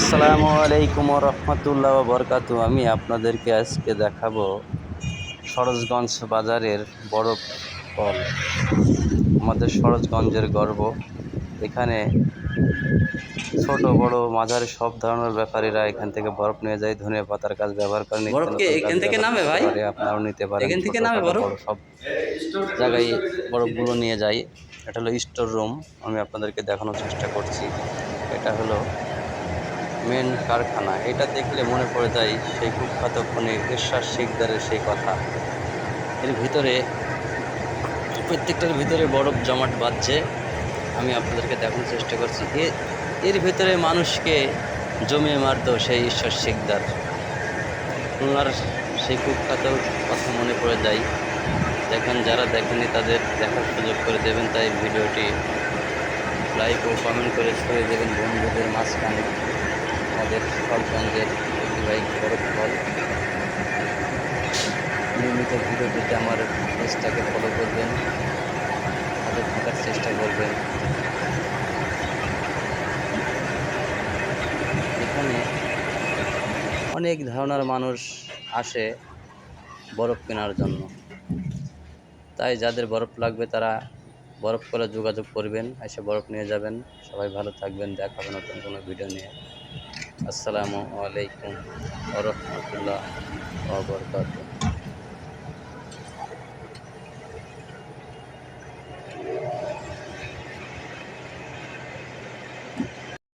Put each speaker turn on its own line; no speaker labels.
আসসালামু আলাইকুম রহমতুল্লাহ বরকাতু। আমি আপনাদেরকে আজকে দেখাবো সরোজগঞ্জ বাজারের বরফ ফল, আমাদের সরোজগঞ্জের গর্ব। এখানে ছোট বড় মাঝারি সব ধরনের ব্যাপারীরা এখান থেকে বরফ নিয়ে যায়। ধনিয়া পাতার কাজ ব্যবহার করে, নিত্য
বরফ কে
নতুন
এখান
কাজে
থেকে
ব্যবহার
নামে
করতে
ভাই?
পারে। আপনারাও নিতে পারেন,
এখান থেকে নামে
ছোটোখাটো
বরফ?
বড় সব জায়গায় বরফগুলো নিয়ে যাই। এটা হলো স্টোর রুম, আমি আপনাদেরকে দেখানোর চেষ্টা করছি। এটা হলো মেন কারখানা। এটা দেখলে মনে পড়ে যায় সেই কুখ্যাত খনি এরশাদ শিকদারের সেই কথা। এর ভিতরে প্রত্যেকটার ভিতরে বরফ জমাট বাঁধছে, আমি আপনাদেরকে দেখানোর চেষ্টা করছি। এর ভিতরে মানুষকে জমিয়ে মারত সেই ঈশ্বর শিকদার। খুলনার সেই কুখ্যাত কথা মনে পড়ে যায়। দেখেন, যারা দেখেনি তাদের দেখার সুযোগ করে দেবেন। তাই ভিডিওটি লাইক ও কমেন্ট করে ছড়িয়ে দেবেন বন্ধুদের মাঝখানে। আমাদের সরগঞ্জের ঐতিহ্যবাহী বরফ ফল। নিয়মিত ভিডিও পেতে আমার পেজটাকে ফলো করবেন, সাথে থাকার চেষ্টা করবেন। এখানে অনেক ধরনের মানুষ আসে বরফ কেনার জন্য। তাই যাদের বরফ লাগবে তারা বরফ করে যোগাযোগ করবেন, এসে বরফ নিয়ে যাবেন। সবাই ভালো থাকবেন, দেখা হবে নতুন কোনো ভিডিও নিয়ে। আসসালামু আলাইকুম ওয়া রাহমাতুল্লাহ ওয়া বারাকাতুহু।